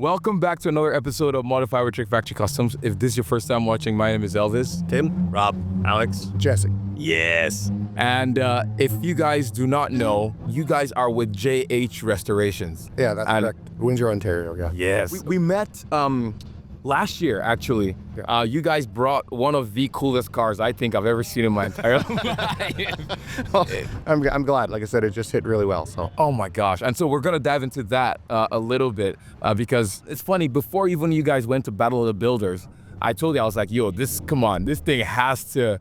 Welcome back to another episode of Modify with Trick Factory Customs. If this is your first time watching, my name is Elvis. Tim, Rob, Alex, Jesse. Yes. And if you guys do not know, you guys are with JH Restorations. Yeah, that's correct. Windsor, Ontario, yeah. Yes. We met last year, actually. Yeah. You guys brought one of the coolest cars I think I've ever seen in my entire life. Well, I'm glad. Like I said, it just hit really well. So. Oh my gosh. And so we're going to dive into that a little bit because it's funny, before even you guys went to Battle of the Builders, I told you, I was like, yo, this thing has to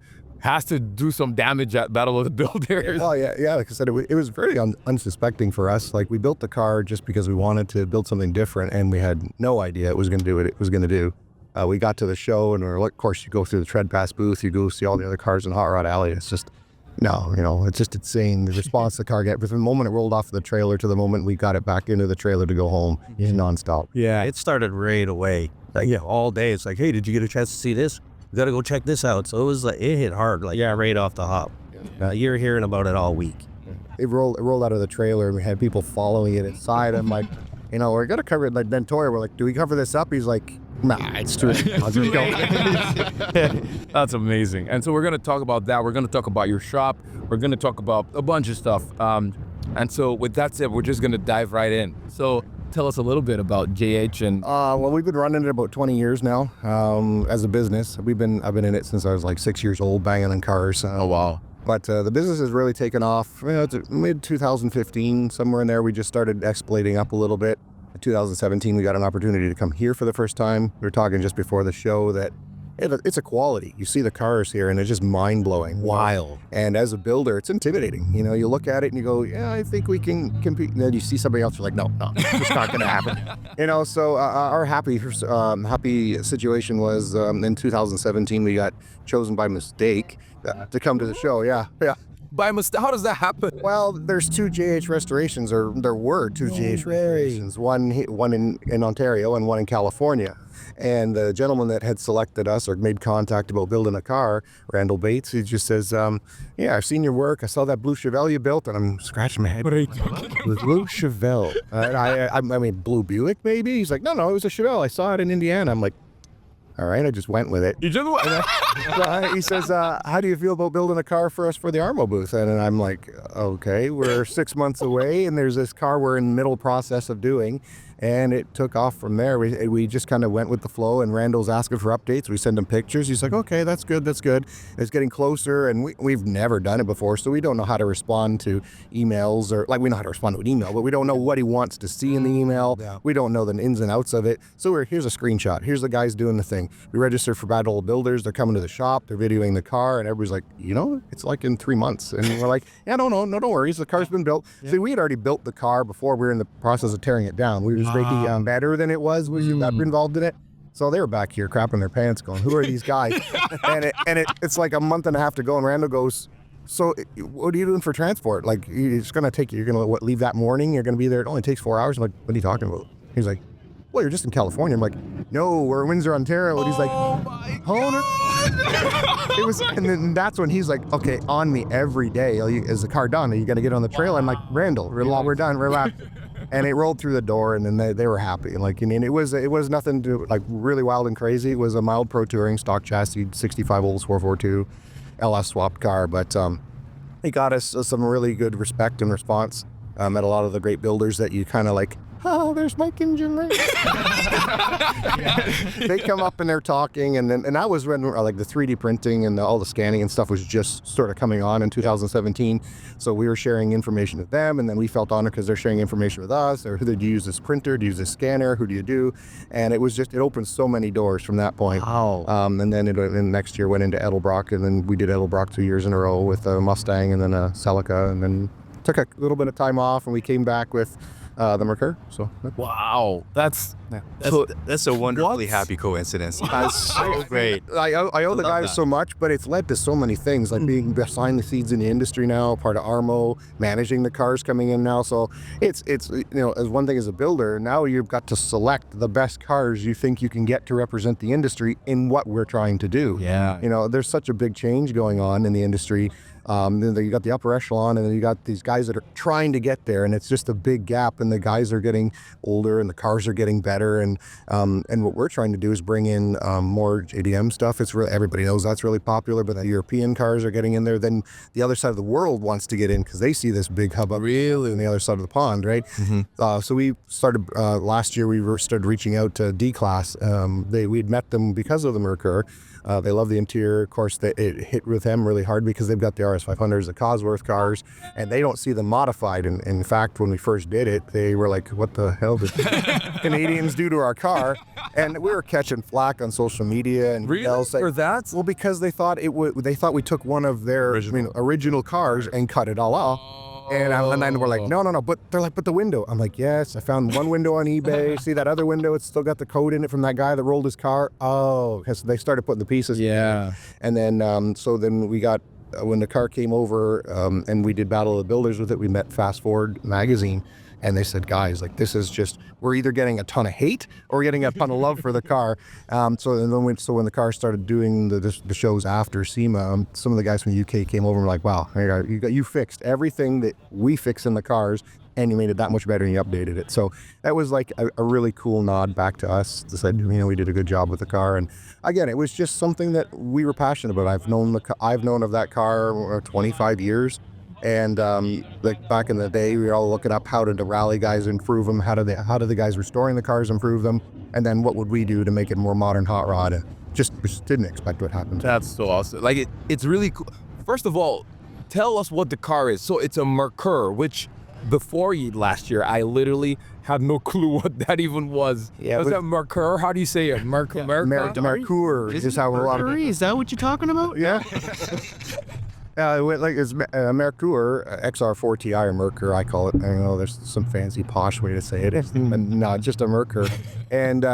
do some damage at Battle of the Builders. Well, yeah. Like I said, it was very unsuspecting for us. Like, we built the car just because we wanted to build something different, and we had no idea it was going to do what it was going to do. We got to the show, and of course, you go through the Tread Pass booth, you go see all the other cars in Hot Rod Alley. It's just, it's just insane. The response the car get from the moment it rolled off the trailer to the moment we got it back into the trailer to go home, is nonstop. Yeah, it started right away. Like, all day. It's like, hey, did you get a chance to see this? You got to go check this out. So it was like, it hit hard, right off the hop. You're hearing about it all week. It rolled out of the trailer, and we had people following it inside. I'm like, we're going to cover it. Like, then Toyer, we're like, do we cover this up? He's like, nah, it's too That's amazing. And so we're going to talk about that. We're going to talk about your shop. We're going to talk about a bunch of stuff. And so with that said, we're just going to dive right in. So tell us a little bit about JH and... Well, we've been running it about 20 years now as a business. I've been in it since I was like 6 years old, banging on cars. Oh, wow. But the business has really taken off. It's mid-2015, somewhere in there. We just started exploiting up a little bit. In 2017, we got an opportunity to come here for the first time. We were talking just before the show that it's a quality. You see the cars here, and it's just mind-blowing. Wild. And as a builder, it's intimidating. You look at it and you go, yeah, I think we can compete. And then you see somebody else, you're like, no, it's not going to happen. So our happy situation was in 2017, we got chosen by mistake to come to the show. Yeah. By mistake? How does that happen? Well, there's two JH Restorations, or there were two JH Restorations, one in Ontario and one in California. And the gentleman that had selected us or made contact about building a car, Randall Bates, he just says, yeah, I've seen your work. I saw that blue Chevelle you built, and I'm scratching my head. What are you talking about? Blue Chevelle. And I mean, blue Buick maybe? He's like, no, it was a Chevelle. I saw it in Indiana. I'm like, all right, I just went with it. You just went? He says, how do you feel about building a car for us for the Armo booth? And I'm like, okay, we're 6 months away, and there's this car we're in the middle process of doing. And it took off from there. We just kind of went with the flow, and Randall's asking for updates. We send him pictures. He's like, okay, that's good. It's getting closer, and we've never done it before, so we don't know how to respond to emails, or like, we know how to respond to an email, but we don't know what he wants to see in the email. Yeah. We don't know the ins and outs of it. So here's a screenshot. Here's the guys doing the thing. We registered for Battle of Builders. They're coming to the shop. They're videoing the car, and everybody's like, it's like in 3 months. And we're like, yeah, no, don't worry. The car's been built. Yeah. See, we had already built the car before we were in the process of tearing it down. We were just making better than it was when you got involved in it. So they were back here crapping their pants going, who are these guys? It's like a month and a half to go, and Randall goes, so what are you doing for transport? Like, it's going to take you, you're going to leave that morning? You're going to be there? It only takes 4 hours? I'm like, what are you talking about? He's like, well, you're just in California. I'm like, no, we're in Windsor, Ontario. And he's like, it was, and then that's when he's like, okay, on me every day. Is the car done? Are you going to get on the trailer? I'm like, Randall, we're done, relax. And it rolled through the door, and then they were happy. Like, it was nothing to, like, really wild and crazy. It was a mild Pro Touring stock chassis, 65 Olds 442 LS swapped car, but it got us some really good respect and response at a lot of the great builders that you kind of like, oh, there's Mike Engine. They come up and they're talking, and that was when like the 3D printing and all the scanning and stuff was just sort of coming on in 2017. So we were sharing information with them, and then we felt honored because they're sharing information with us. Or do you use this printer? Do you use this scanner? Who do you do? And it opened so many doors from that point. Wow. And then next year went into Edelbrock, and then we did Edelbrock 2 years in a row with a Mustang and then a Celica, and then took a little bit of time off, and we came back with the Mercure. So wow, that's a wonderfully happy coincidence. That's so great. I owe the guys so much, but it's led to so many things, like being behind the scenes in the industry now, part of Armo, managing the cars coming in now. So it's as one thing as a builder, now you've got to select the best cars you think you can get to represent the industry in what we're trying to do. Yeah. There's such a big change going on in the industry Then you got the upper echelon, and then you got these guys that are trying to get there, and it's just a big gap. And the guys are getting older, and the cars are getting better. And what we're trying to do is bring in more JDM stuff. It's really, everybody knows that's really popular, but the European cars are getting in there. Then the other side of the world wants to get in because they see this big hubbub really on the other side of the pond, right? So we started last year. We started reaching out to D-Class. We'd met them because of the Merkur. They love the interior. Of course, it hit with them really hard because they've got the RS500s, the Cosworth cars, and they don't see them modified. And in fact, when we first did it, they were like, what the hell did Canadians do to our car? And we were catching flack on social media. And Really? For that? Well, because they thought they thought we took one of their original cars and cut it all off. And then we're like, no. But they're like, but the window. I'm like, yes, I found one window on eBay. See that other window? It's still got the code in it from that guy that rolled his car. Oh, because they started putting the pieces. Yeah. And then, so then we got, when the car came over and we did Battle of the Builders with it, we met Fast Forward magazine. And they said, guys, like, this is just, we're either getting a ton of hate or we're getting a ton of love for the car. So when the car started doing the shows after SEMA, some of the guys from the UK came over and were like, wow, you fixed everything that we fix in the cars, and you made it that much better and you updated it. So that was like a really cool nod back to us that said, we did a good job with the car. And again, it was just something that we were passionate about. I've known of that car 25 years. And like back in the day, we were all looking up how did the rally guys improve them, how did the guys restoring the cars improve them, and then what would we do to make it more modern hot rod? And just didn't expect what happened. That's so awesome. Like it's really cool. First of all, tell us what the car is. So it's a Merkur, which before last year, I literally had no clue what that even was. Yeah, was that Merkur? How do you say it? Merkur? Merkur is how a lot of. Is that what you're talking about? Yeah. It's Merkur, XR4 Ti or Merkur, I call it. I know there's some fancy posh way to say it. It's not just a Merkur. And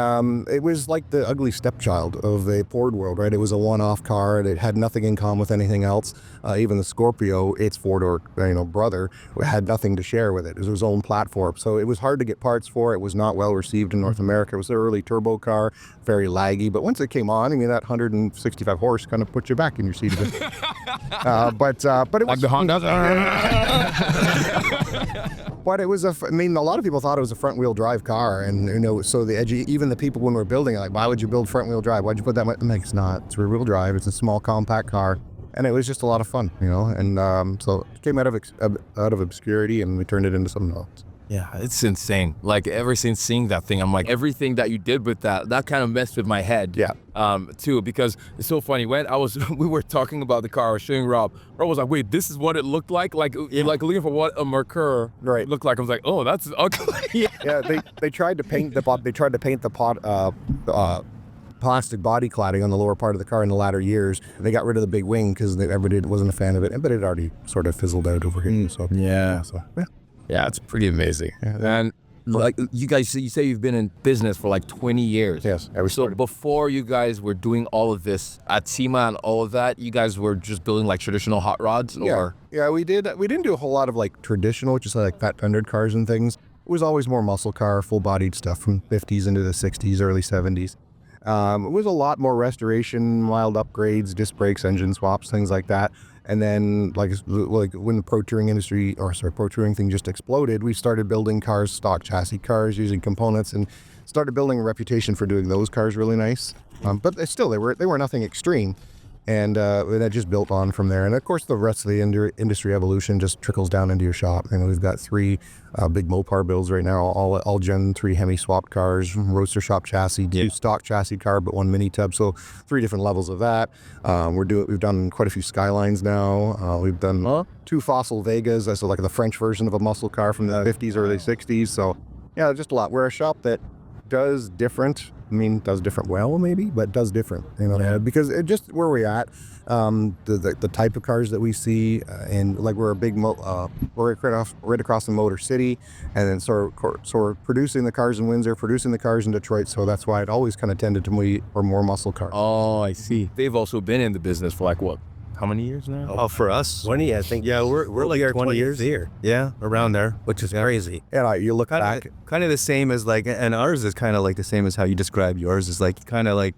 it was like the ugly stepchild of the Ford world, right? It was a one-off car. It had nothing in common with anything else. Even the Scorpio, its four-door brother, had nothing to share with it. It was its own platform. So it was hard to get parts for. It was not well received in North America. It was an early turbo car, very laggy. But once it came on, that 165 horse kind of put you back in your seat a bit. But it was like the Honda. But it was a lot of people thought it was a front wheel drive car, and so the edgy, even the people when we were building it, like, why would you build front wheel drive? Why'd you put that much? I'm like, it's not. It's rear wheel drive. It's a small compact car, and it was just a lot of fun, And so it came out of obscurity, and we turned it into something else. Yeah, it's insane. Like ever since seeing that thing, I'm like, everything that you did with that kind of messed with my head. Yeah. Too, because it's so funny. When we were talking about the car, I was showing Rob was like, wait, this is what it looked like? Like looking for what a Merkur looked like. I was like, oh, that's ugly. Yeah, they tried to paint the plastic body cladding on the lower part of the car in the latter years. They got rid of the big wing because everybody wasn't a fan of it, but it already sort of fizzled out over here. So yeah. Yeah, it's pretty amazing. Yeah. And like you guys, you say you've been in business for like 20 years. Yes. So before you guys were doing all of this at SEMA and all of that, you guys were just building like traditional hot rods? Or? Yeah, we did. We didn't do a whole lot of like traditional, which is like fat fendered cars and things. It was always more muscle car, full-bodied stuff from 50s into the 60s, early 70s. It was a lot more restoration, mild upgrades, disc brakes, engine swaps, things like that. And then, like when the pro touring thing just exploded, we started building cars, stock chassis cars, using components, and started building a reputation for doing those cars really nice. But they were nothing extreme, and that just built on from there. And of course, the rest of the industry evolution just trickles down into your shop. We've got 3 big Mopar builds right now, all Gen 3 Hemi swap cars, roadster shop chassis, 2 stock chassis car, but 1 mini tub. So 3 different levels of that. We've done quite a few Skylines now. We've done 2 Fossil Vegas. That's like the French version of a muscle car from the 50s, early 60s. So yeah, just a lot. We're a shop that does different. Does different well, maybe, but does different, because it just where we're at, the type of cars that we see, and like we're a big, we're right across the Motor City, and then so we're producing the cars in Windsor, producing the cars in Detroit, so that's why it always kind of tended to be for more muscle cars. Oh, I see. They've also been in the business for like what? How many years now? Oh, for us, 20, I think. Yeah, we're like 20 years here. Yeah, around there, which is crazy. And you look back, Kind of the same as like, and ours is kind of like the same as how you described yours. Is like kind of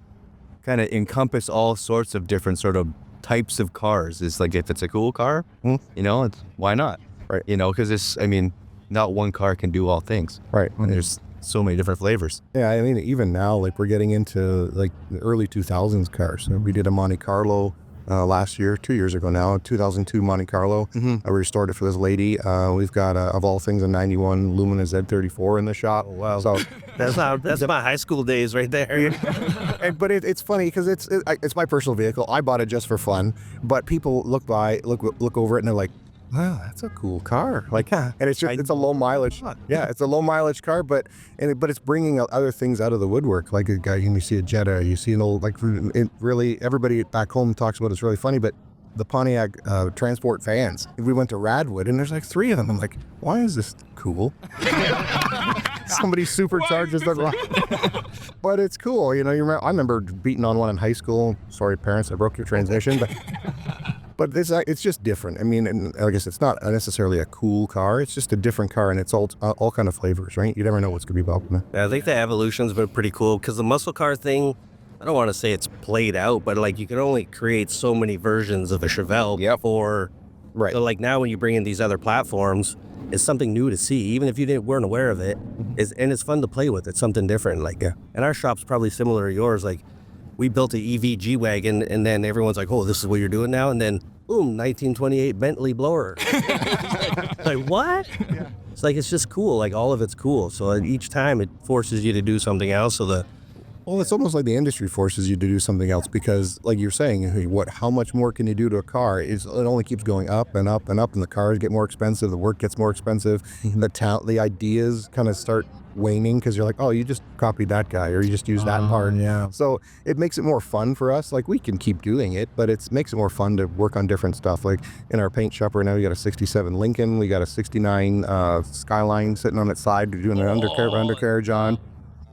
encompass all sorts of different sort of types of cars. It's like if it's a cool car, you know, it's why not? Right. You know, because it's, I mean, not one car can do all things. Right. And there's so many different flavors. Yeah, I mean, even now, like we're getting into like the early 2000s cars. So we did a Monte Carlo last year, 2 years ago now, 2002 Monte Carlo. I restored it for this lady. We've got, of all things, a 91 Lumina Z34 in the shop. Oh, wow. So, That's my high school days right there. but it's funny because it's my personal vehicle. I bought it just for fun. But people look over it and they're like, wow, that's a cool car. Like, and it's a low mileage. Yeah, it's a low mileage car, but it's bringing other things out of the woodwork. Like a guy, you see a Jetta, you see an old, like it really, everybody back home talks about it's really funny, but the Pontiac Transport fans. We went to Radwood and there's like 3 of them. I'm like, why is this cool? Somebody supercharges the but it's cool. You know, I remember beating on one in high school. Sorry, parents, I broke your transmission, but it's just different. I mean, and I guess it's not necessarily a cool car. It's just a different car, and it's all kind of flavors, right? You never know what's going to be about. Yeah, I think the evolution's been pretty cool because the muscle car thing, I don't want to say it's played out, but like you can only create so many versions of a Chevelle for, Right. So like now when you bring in these other platforms, it's something new to see, even if you weren't aware of it. And it's fun to play with. It's something different. Like, and our shop's probably similar to yours. Like, we built an EV G-Wagon, and then everyone's like, oh, this is what you're doing now? And then, boom, 1928 Bentley blower. Like, what? Yeah. It's like, it's just cool. Like, all of it's cool. So each time it forces you to do something else. So Well, it's almost like the industry forces you to do something else because, like you're saying, how much more can you do to a car? It only keeps going up and up and up, and the cars get more expensive, the work gets more expensive, the ideas kind of start waning because you're like, oh, you just copied that guy or you just use that part. Yeah. So it makes it more fun for us. Like, we can keep doing it, but it makes it more fun to work on different stuff. Like in our paint shop right now, we got a 67 Lincoln, we got a 69 Skyline sitting on its side, we're doing an undercarriage on.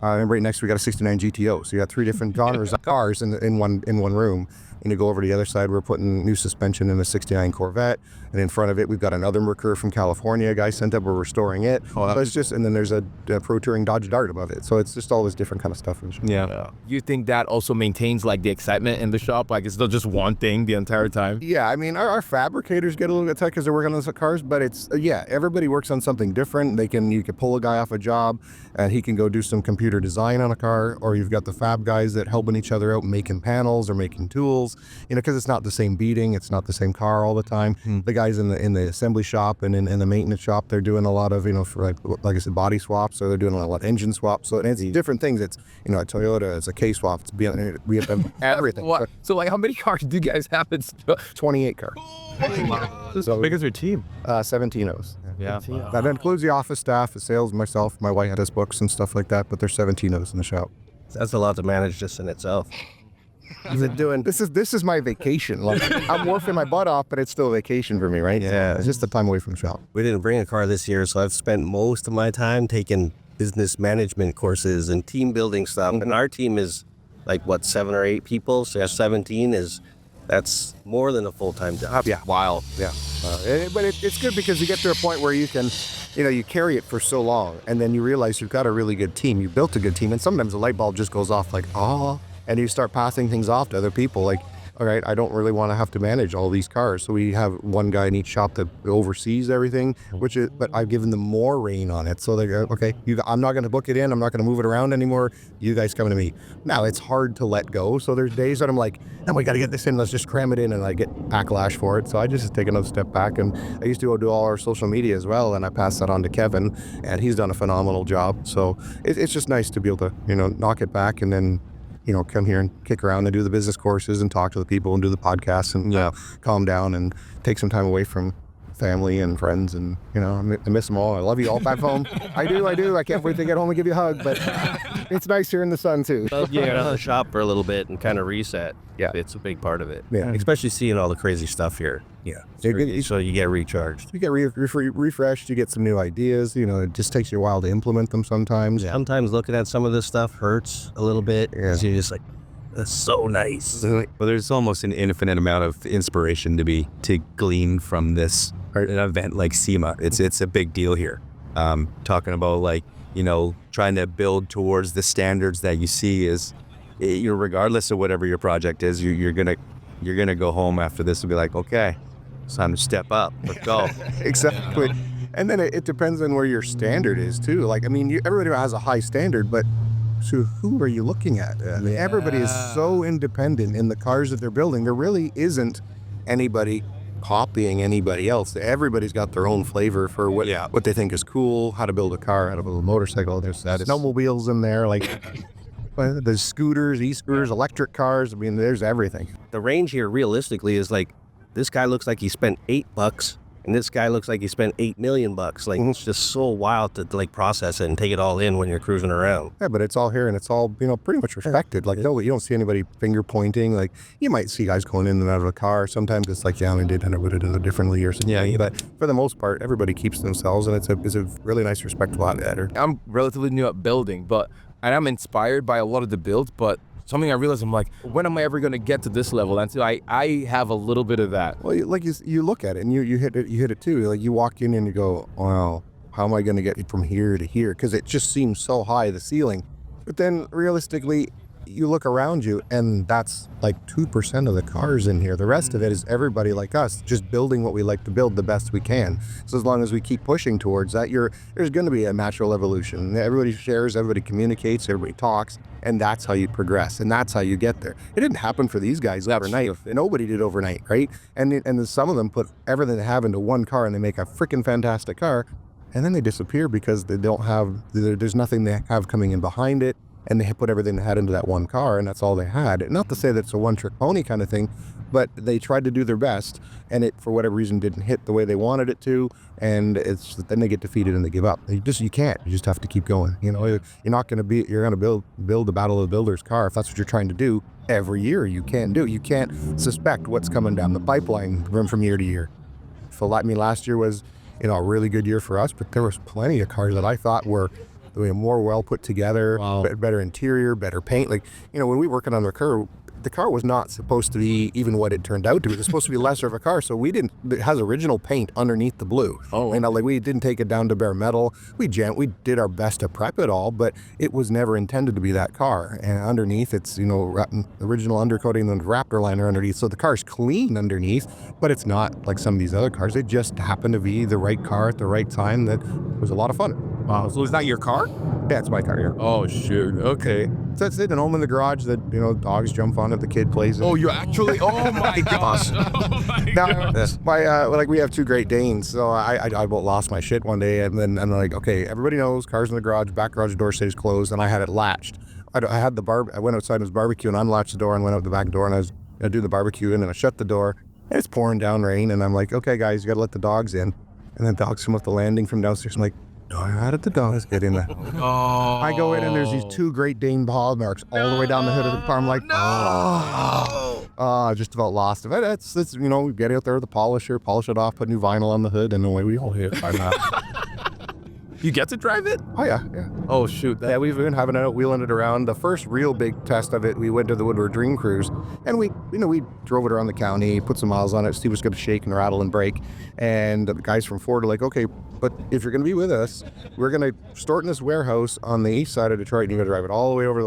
And right next we got a 69 GTO. So you got 3 different genres of cars in one room. And you go over to the other side, we're putting new suspension in a 69 Corvette. And in front of it, we've got another Merkur from California. A guy sent up, we're restoring it. So it's just, and then there's a Pro Touring Dodge Dart above it. So it's just all this different kind of stuff. Yeah. You think that also maintains like the excitement in the shop? Like it's not just one thing the entire time? Yeah, I mean, our fabricators get a little bit tight because they're working on those cars, but it's, everybody works on something different. You can pull a guy off a job and he can go do some computer design on a car, or you've got the fab guys that helping each other out, making panels or making tools, because it's not the same beating, it's not the same car all the time. The guys in the assembly shop and in the maintenance shop, they're doing a lot of, for like I said, body swaps, or they're doing a lot of engine swaps. So it's different things. It's, a Toyota, it's a K-swap, it's we have everything. So like how many cars do you guys have in 28 cars. So big as your team? 17 O's. Yeah. That includes the office staff, the sales, myself, my wife has books and stuff like that, but there's 17 O's in the shop. that's a lot to manage just in itself. Is it doing? This is my vacation. Like, I'm working my butt off, but it's still vacation for me, right? Yeah. It's just the time away from the shop. We didn't bring a car this year, so I've spent most of my time taking business management courses and team building stuff. And our team is like, 7 or 8 people? So 17 that's more than a full-time job. Yeah. Wild. Yeah. But it's good because you get to a point where you can, you carry it for so long, and then you realize you've got a really good team. You built a good team, and sometimes the light bulb just goes off like, oh, and you start passing things off to other people like, all right, I don't really want to have to manage all these cars. So we have one guy in each shop that oversees everything, but I've given them more reign on it. So they go, okay, I'm not going to book it in. I'm not going to move it around anymore. You guys come to me. Now it's hard to let go. So there's days that I'm like, no, we got to get this in. Let's just cram it in, and I get backlash for it. So I just take another step back. And I used to go do all our social media as well. And I passed that on to Kevin, and he's done a phenomenal job. So it's just nice to be able to, knock it back and then, come here and kick around and do the business courses and talk to the people and do the podcasts and calm down and take some time away from family and friends. And, I miss them all. I love you all back home. I do. I can't wait to get home and give you a hug, but it's nice here in the sun too. Out of the shop for a little bit and kind of reset. Yeah. It's a big part of it. Yeah. Especially seeing all the crazy stuff here. Yeah. So you get recharged. You get refreshed, you get some new ideas, it just takes you a while to implement them sometimes. Yeah. Sometimes looking at some of this stuff hurts a little bit. Yeah. 'Cause you're just like, that's so nice. Well, there's almost an infinite amount of inspiration to glean from this an event like SEMA. It's a big deal here. Talking about trying to build towards the standards that you see is, regardless of whatever your project is, you're gonna you're gonna go home after this and be like, okay, it's time to step up. Let's go. Exactly. And then it depends on where your standard is too. Like, I mean, everybody has a high standard, but so who are you looking at? I mean, everybody is so independent in the cars that they're building. There really isn't anybody copying anybody else. Everybody's got their own flavor for what they think is cool, how to build a car, how to build a motorcycle. There's snowmobiles in there, like there's scooters, e-scooters, electric cars. I mean, there's everything. The range here realistically is like, this guy looks like he spent $8 and this guy looks like he spent $8 million. Like, it's just so wild to like process it and take it all in when you're cruising around. Yeah, but it's all here and it's all, pretty much respected. Like, no, you don't see anybody finger pointing. Like, you might see guys going in and out of a car. Sometimes it's like, yeah, we did, and I would have done it differently or something. Yeah, but for the most part, everybody keeps themselves, and it's a really nice, respectful outfitter. I'm relatively new at building, and I'm inspired by a lot of the builds, but something I realized, I'm like, when am I ever going to get to this level? And so I have a little bit of that. Well, you look at it and you hit it too. Like, you walk in and you go, wow, how am I going to get it from here to here? Because it just seems so high, the ceiling. But then realistically, you look around you and that's like 2% of the cars in here. The rest of it is everybody like us, just building what we like to build the best we can. So as long as we keep pushing towards that, there's going to be a natural evolution. Everybody shares, everybody communicates, everybody talks, and that's how you progress, and that's how you get there. It didn't happen for these guys overnight. Nobody did overnight, right? And then some of them put everything they have into one car and they make a freaking fantastic car, and then they disappear because there's nothing they have coming in behind it. And they put everything they had into that one car, and that's all they had. Not to say that it's a one-trick pony kind of thing, but they tried to do their best, and it, for whatever reason, didn't hit the way they wanted it to, and then they get defeated and they give up. You can't. You just have to keep going. You're not going to you're going to build the Battle of the Builders car if that's what you're trying to do every year. You can't do. You can't suspect what's coming down the pipeline from year to year. So, last year was, a really good year for us, but there was plenty of cars that I thought were more well put together, better interior, better paint. Like, when we were working on the car was not supposed to be even what it turned out to be. It was supposed to be lesser of a car, so it has original paint underneath the blue. We didn't take it down to bare metal. We did our best to prep it all, but it was never intended to be that car. And underneath, it's, original undercoating and Raptor liner underneath. So the car's clean underneath, but it's not like some of these other cars. They just happen to be the right car at the right time. That was a lot of fun. Wow, so is that your car? Yeah, it's my car, yeah. Oh, shoot, okay. So that's it, an home in the garage that, dogs jump on it, the kid plays it. Oh, you actually, oh my gosh. Now, we have 2 Great Danes, so I about lost my shit one day, and then I'm like, okay, everybody knows, cars in the garage, back garage door stays closed, and I had it latched. I had I went outside and was barbecue, and unlatched the door and went out the back door, and I was going to do the barbecue, and then I shut the door, and it's pouring down rain, and I'm like, okay, guys, you got to let the dogs in. And then dogs come up the landing from downstairs. I'm like, no, how did the dogs get in there? Oh. I go in and there's these 2 Great Dane paw marks all the way down the hood of the car. I'm like, I just about lost it. But it's we get out there with the polisher, polish it off, put new vinyl on the hood, and away we all hit. You get to drive it? Oh, yeah. Oh, shoot. Yeah, we've been having it, wheeling it around. The first real big test of it, we went to the Woodward Dream Cruise, and we drove it around the county, put some miles on it, see what's going to shake and rattle and break. And the guys from Ford are like, okay, but if you're going to be with us, we're going to store it in this warehouse on the east side of Detroit, and you're going to drive it all the way over the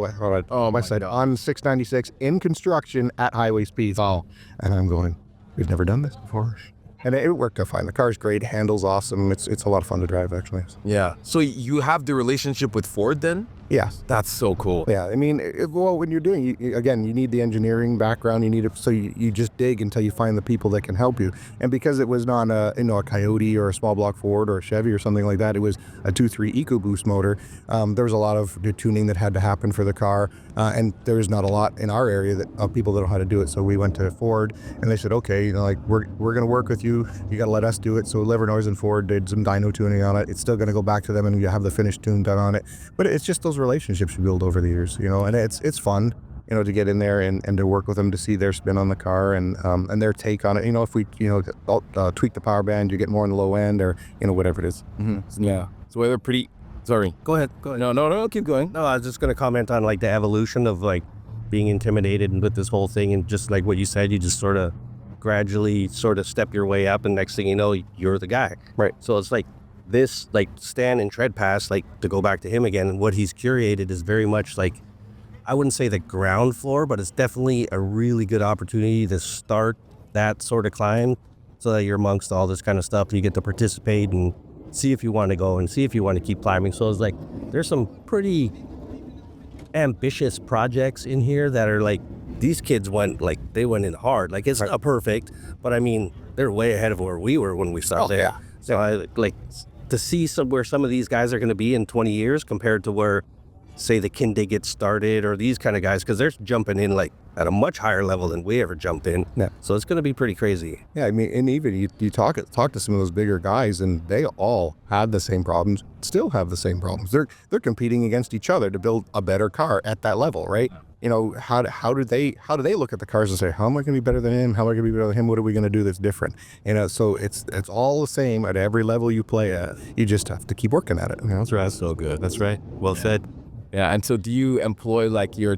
west side on 696 in construction at highway speeds. Oh, and I'm going, we've never done this before. And it worked out fine. The car's great, handles awesome. It's a lot of fun to drive, actually. Yeah. So you have the relationship with Ford then? Yes. That's so cool. Yeah, I mean, when you're doing, you need the engineering background. You need it, so you just dig until you find the people that can help you. And because it was not a Coyote or a small block Ford or a Chevy or something like that, it was a 2.3 EcoBoost motor. There was a lot of tuning that had to happen for the car, and there was not a lot in our area of people that know how to do it. So we went to Ford, and they said, okay, we're going to work with you. You got to let us do it. So Livernois and Ford did some dyno tuning on it. It's still going to go back to them, and you have the finished tune done on it. But it's just those relationships you build over the years, and it's fun, to get in there and to work with them, to see their spin on the car and their take on it. If we, tweak the power band, you get more on the low end or, whatever it is. Mm-hmm. Yeah. So they're pretty, sorry. Go ahead. No, keep going. No, I was just going to comment on the evolution of being intimidated with this whole thing, and just like what you said, you just sort of gradually step your way up, and next thing you know, you're the guy. Right. So it's Stan and Tread Pass, to go back to him again, and what he's curated is very much I wouldn't say the ground floor, but it's definitely a really good opportunity to start that sort of climb so that you're amongst all this kind of stuff. You get to participate and see if you want to go and see if you want to keep climbing. So it's like, there's some pretty ambitious projects in here that are like, these kids went in hard. Like, it's not perfect, but I mean, they're way ahead of where we were when we started. Yeah. So I like to see where some of these guys are going to be in 20 years compared to where, say, the Kindig started or these kind of guys, because they're jumping in like at a much higher level than we ever jumped in. Yeah. So it's going to be pretty crazy. Yeah, I mean, and even you talk to some of those bigger guys, and they all had the same problems, still have the same problems. They're competing against each other to build a better car at that level, right? You know, how do they look at the cars and say, how am I going to be better than him? How am I going to be better than him? What are we going to do that's different? You know, so it's all the same at every level you play at. You just have to keep working at it. You know? That's right. That's so good. That's right. Well said. Yeah, and so do you employ like your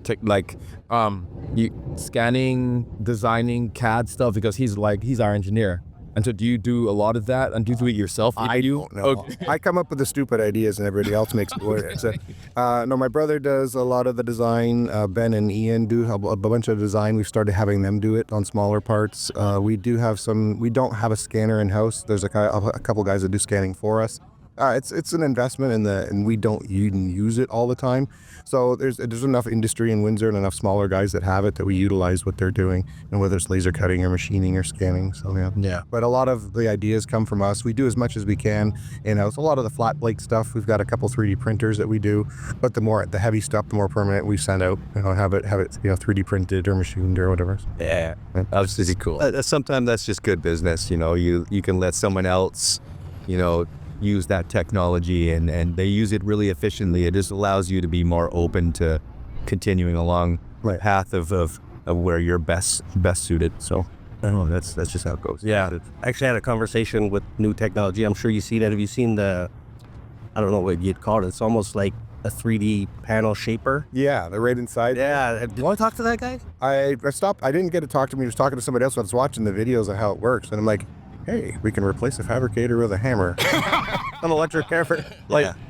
you scanning, designing CAD stuff, because he's our engineer, and so do you do a lot of that, and do you do it yourself? I don't know. Okay. I come up with the stupid ideas, and everybody else makes it work. So, no, my brother does a lot of the design. Ben and Ian do a bunch of design. We've started having them do it on smaller parts. We do have some. We don't have a scanner in house. There's a couple guys that do scanning for us. It's an investment and we don't even use it all the time. So there's enough industry in Windsor and enough smaller guys that have it that we utilize what they're doing, and whether it's laser cutting or machining or scanning. So yeah. But a lot of the ideas come from us. We do as much as we can. You know, it's a lot of the flat plate stuff. We've got a couple 3D printers that we do, but the heavy stuff, the more permanent we send out. You know, have it 3D printed or machined or whatever. Yeah, that's really cool. Sometimes that's just good business. You know, you can let someone else, you know, use that technology and they use it really efficiently. It just allows you to be more open to continuing along the path of where you're best suited. So I don't know, that's just how it goes. Yeah. I actually had a conversation with new technology. I'm sure you see that. Have you seen I don't know what you'd call it. It's almost like a 3D panel shaper. Yeah, they're right inside. Yeah. Do you want to talk to that guy? I stopped. I didn't get to talk to him. He was talking to somebody else. I was watching the videos of how it works, and I'm like, hey, we can replace a fabricator with a hammer. An electric hammer.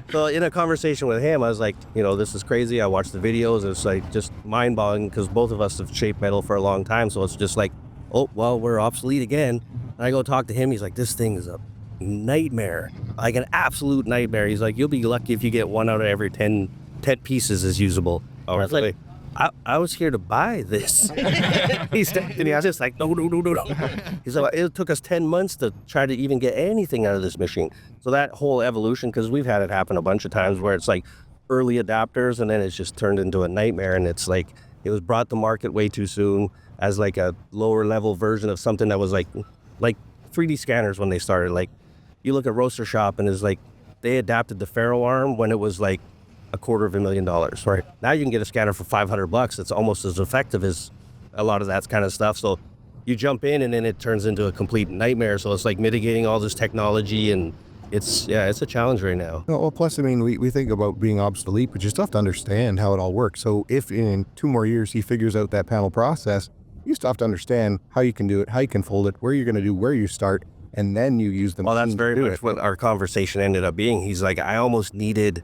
So in a conversation with him, I was like, you know, this is crazy. I watched the videos. It's like just mind-boggling because both of us have shaped metal for a long time. So it's just like, oh, well, we're obsolete again. And I go talk to him. He's like, this thing is a nightmare, like an absolute nightmare. He's like, you'll be lucky if you get 1 out of every 10 pieces is usable. Oh, I was like, I was here to buy this. He's just like, no. He's like, it took us 10 months to try to even get anything out of this machine. So that whole evolution, because we've had it happen a bunch of times where it's like early adopters and then it's just turned into a nightmare. And it's like, it was brought to market way too soon as like a lower level version of something that was like 3D scanners when they started. Like you look at Roaster Shop and it's like, they adapted the ferro arm when it was like $250,000. Right. Now you can get a scanner for $500. It's almost as effective as a lot of that kind of stuff. So you jump in and then it turns into a complete nightmare. So it's like mitigating all this technology and it's a challenge right now. Well, plus, I mean, we think about being obsolete, but you still have to understand how it all works. So if in 2 more years he figures out that panel process, you still have to understand how you can do it, how you can fold it, where you're going to do, where you start, and then you use the machine. Well, that's very much what our conversation ended up being. He's like, I almost needed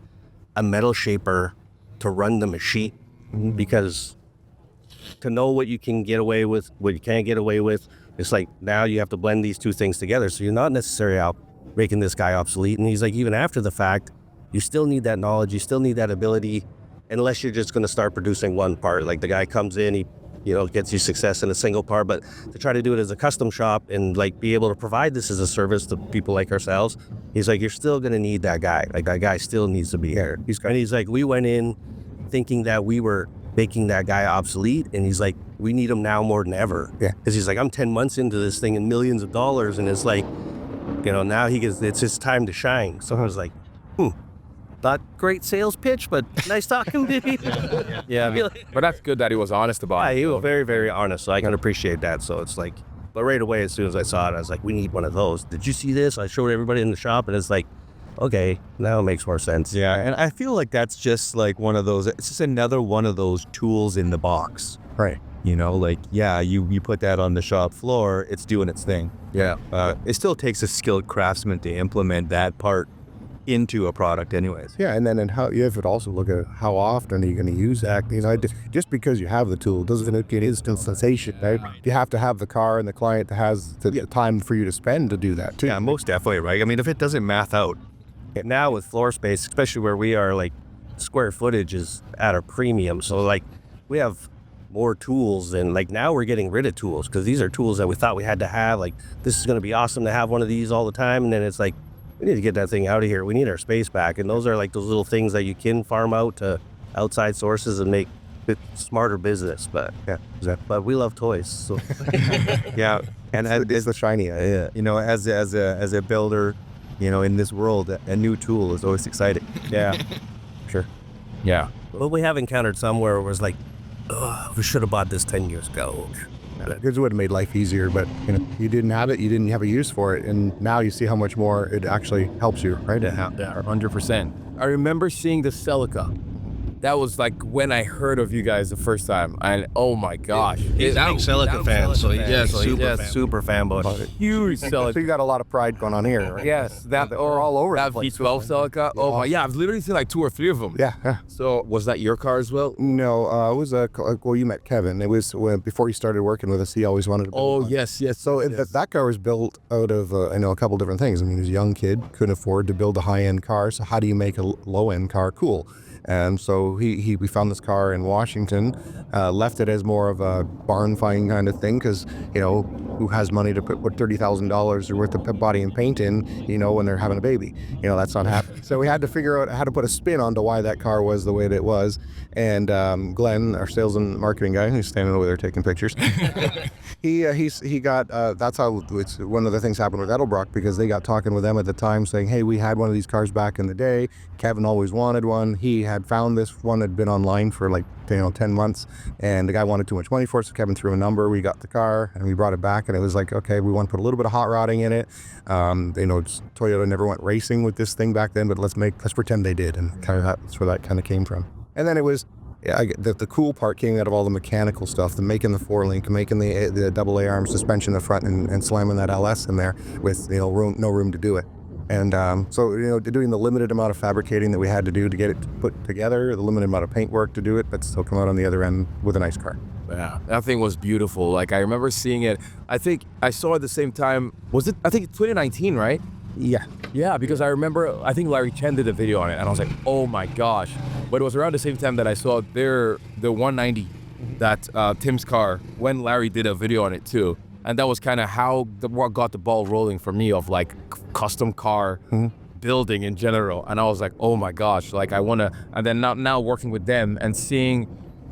a metal shaper to run the machine because to know what you can get away with, what you can't get away with, it's like now you have to blend these two things together. So you're not necessarily out making this guy obsolete. And he's like, even after the fact, you still need that knowledge, you still need that ability, unless you're just going to start producing one part. Like the guy comes in, he gets you success in a single part, but to try to do it as a custom shop and like be able to provide this as a service to people like ourselves, he's like, you're still gonna need that guy. Like that guy still needs to be here. He's like, we went in thinking that we were making that guy obsolete, and he's like, we need him now more than ever. Yeah. Because he's like, I'm 10 months into this thing and millions of dollars, and it's like, now it's his time to shine. So I was like, not great sales pitch, but nice talking to you. Yeah, but that's good that he was honest about Yeah, it. he was very, very honest, so I can appreciate that. So it's like, but right away, as soon as I saw it, I was like, we need one of those. Did you see this? I showed everybody in the shop, and it's like, okay, now it makes more sense. Yeah, and I feel like that's just like one of those, it's just another one of those tools in the box. Right. Like, yeah, you put that on the shop floor, it's doing its thing. Yeah. It still takes a skilled craftsman to implement that part into a product anyways. Yeah, and then how you have to also look at how often are you going to use that. You know, just because you have the tool doesn't make it instant sensation. Right? You have to have the car and the client that has the time for you to spend to do that too. Yeah, most definitely, right? I mean, if it doesn't math out, Now with floor space, especially where we are, like square footage is at a premium. So like we have more tools, and like now we're getting rid of tools because these are tools that we thought we had to have. Like this is going to be awesome to have one of these all the time, and then it's like we need to get that thing out of here. We need our space back, and those are like those little things that you can farm out to outside sources and make it smarter business. But but we love toys, so yeah. And It's the shiny. yeah. you know, as a builder, you know, in this world, a new tool is always exciting. Yeah. Sure. Yeah. But we have encountered some where it was like, oh, we should have bought this 10 years ago. Because it would have made life easier, but you know, you didn't have it, you didn't have a use for it, and now you see how much more it actually helps you, right? Yeah, 100%. I remember seeing the Celica. That was like when I heard of you guys the first time, and oh my gosh, He's a big Celica fan, so he's Yes, super fanboy. huge So Celica. you got a lot of pride going on here, right? Yes, that Or all over that the place. V12 Celica. Oh my, yeah, I've literally seen like 2 or 3 of them. Yeah. So was that your car as well? No, it was well, you met Kevin. It was before he started working with us. He always wanted to build Oh one. yes. So that car was built out of I know a couple different things. I mean, he was a young kid, couldn't afford to build a high-end car. So how do you make a low-end car cool? And so we found this car in Washington, left it as more of a barn find kind of thing, because you know who has money to put $30,000 worth of body and paint in, you know, when they're having a baby, you know, that's not happening. So we had to figure out how to put a spin onto why that car was the way that it was. And Glenn, our sales and marketing guy, who's standing over there taking pictures, he got that's how it's one of the things happened with Edelbrock, because they got talking with them at the time saying, hey, we had one of these cars back in the day. Kevin always wanted one. He had found this one, had been online for like 10 months, and the guy wanted too much money for it, so Kevin threw a number. We got the car and we brought it back, and it was like, okay, we want to put a little bit of hot rodding in it. Toyota never went racing with this thing back then, but let's pretend they did, and kind of that's where that kind of came from. And then it was the cool part came out of all the mechanical stuff, the making the 4-link, making the double A arm suspension in the front, and slamming that LS in there with no room to do it. And so doing the limited amount of fabricating that we had to do to get it put together, the limited amount of paint work to do it, but still come out on the other end with a nice car. Yeah, that thing was beautiful. Like I remember seeing it. I think I saw it at the same time. Was it? I think 2019, right? Yeah. Yeah, because I remember, I think Larry Chen did a video on it, and I was like, oh my gosh. But it was around the same time that I saw the 190, that Tim's car, when Larry did a video on it too. And that was kind of what got the ball rolling for me of like custom car building in general. And I was like, oh my gosh, like I want to, and then now working with them and seeing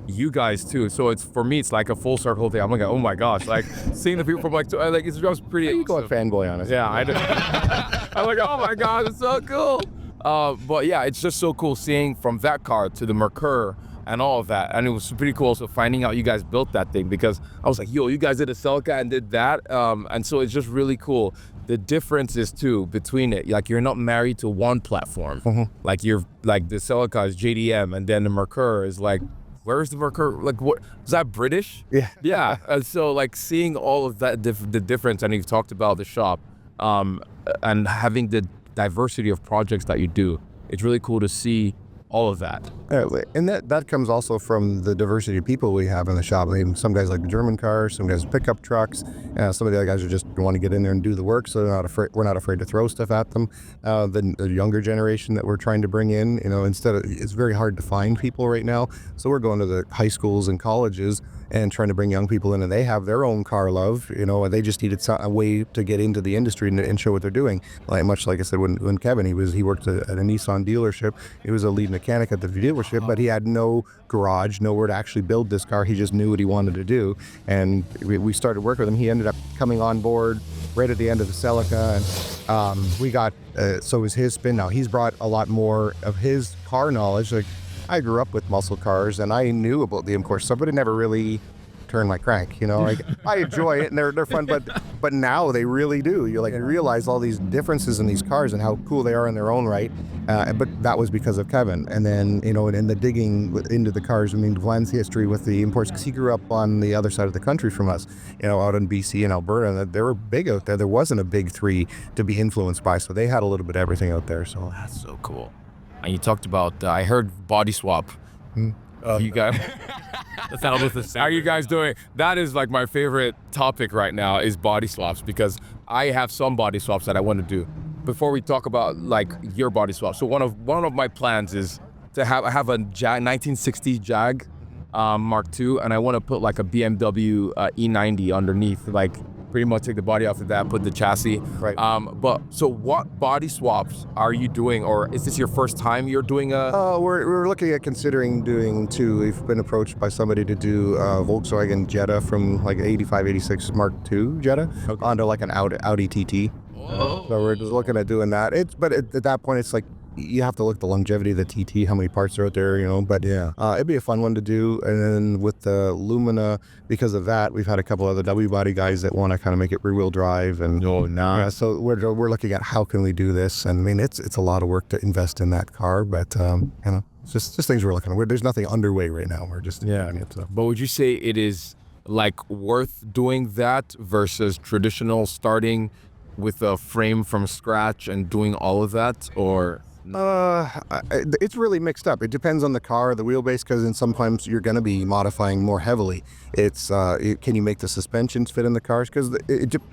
you guys too. So for me, it's like a full circle thing. I'm like, oh my gosh, like seeing the people from like it's just pretty. You go fanboy on us. Yeah, I do. I'm like, oh my gosh, it's so cool. But yeah, it's just so cool seeing from that car to the Merkur and all of that. And it was pretty cool also finding out you guys built that thing, because I was like, yo, you guys did a Celica and did that. And so it's just really cool. The difference is too between it, like you're not married to one platform. Like the Celica is JDM, and then the Merkur is like, where's the Merkur? Like, what is that, British? Yeah. Yeah. And so like seeing all of that, the difference, and you've talked about the shop, and having the diversity of projects that you do, it's really cool to see all of that. And that comes also from the diversity of people we have in the shop. I mean, some guys like the German cars, some guys pickup trucks, some of the other guys are just want to get in there and do the work, so we're not afraid to throw stuff at them. The younger generation that we're trying to bring in, it's very hard to find people right now, so we're going to the high schools and colleges and trying to bring young people in, and they have their own car love, and they just needed a way to get into the industry and show what they're doing. Much like I said, when Kevin, he worked at a Nissan dealership. He was a lead mechanic at the dealership, but he had no garage, nowhere to actually build this car. He just knew what he wanted to do, and we started working with him. He ended up coming on board right at the end of the Celica, and we got, so was his spin. Now he's brought a lot more of his car knowledge. Like, I grew up with muscle cars, and I knew about the M-Core stuff, but it never really turned my crank. Like, I enjoy it, and they're fun, but but now they really do. You realize all these differences in these cars and how cool they are in their own right. But that was because of Kevin. And then, and the digging into the cars. I mean, Glenn's history with the imports, because he grew up on the other side of the country from us, out in BC and Alberta, and they were big out there. There wasn't a big three to be influenced by, so they had a little bit of everything out there. So That's so cool. And you talked about, I heard body swap. You guys, that's how are you guys doing? That is like my favorite topic right now is body swaps, because I have some body swaps that I want to do. Before we talk about like your body swap, so one of my plans is to have a 1960 Jag Mark II, and I want to put like a BMW E90 underneath, like pretty much take the body off of that, put the chassis. Right. But so what body swaps are you doing, or is this your first time you're doing a? We're looking at considering doing two. We've been approached by somebody to do Volkswagen Jetta from like 85, 86 Mark II Jetta onto like an Audi TT. So we're just looking at doing that. But at that point, it's like you have to look at the longevity of the TT, how many parts are out there, But yeah, it'd be a fun one to do. And then with the Lumina, because of that, we've had a couple other W body guys that want to kind of make it rear-wheel drive. And so we're looking at how can we do this. And I mean, it's a lot of work to invest in that car, but it's just things we're looking at. There's nothing underway right now. We're just doing it. So. But would you say it is like worth doing that versus traditional starting with a frame from scratch and doing all of that, or? It's really mixed up. It depends on the car, the wheelbase, because then sometimes you're going to be modifying more heavily. It's can you make the suspensions fit in the cars? Because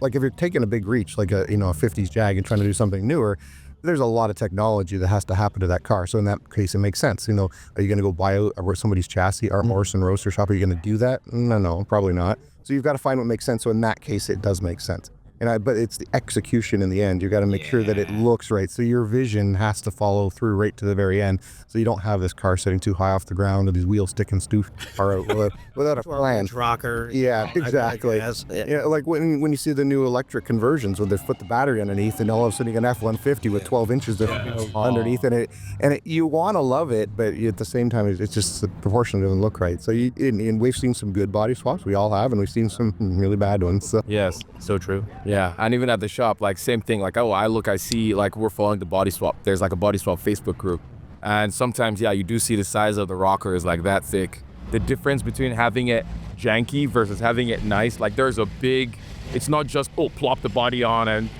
like if you're taking a big reach, like a 50s Jag, and trying to do something newer, there's a lot of technology that has to happen to that car. So in that case, it makes sense. Are you going to go buy out somebody's chassis, our Morrison Roadster shop? Are you going to do that? No, probably not. So you've got to find what makes sense. So in that case, it does make sense. But it's the execution in the end. You got to make sure that it looks right. So your vision has to follow through right to the very end. So you don't have this car sitting too high off the ground or these wheels sticking far out without a plan. Rocker. Yeah, exactly. Like when you see the new electric conversions where they put the battery underneath, and all of a sudden you get an F-150 with 12 inches underneath, and you want to love it, but at the same time, it's just the proportion doesn't look right. So and we've seen some good body swaps. We all have, and we've seen some really bad ones. So. Yes, so true. Yeah, and even at the shop, like same thing. Like, I see, like we're following the body swap. There's like a body swap Facebook group, and sometimes, you do see the size of the rocker is like that thick. The difference between having it janky versus having it nice, like there's a big. It's not just plop the body on and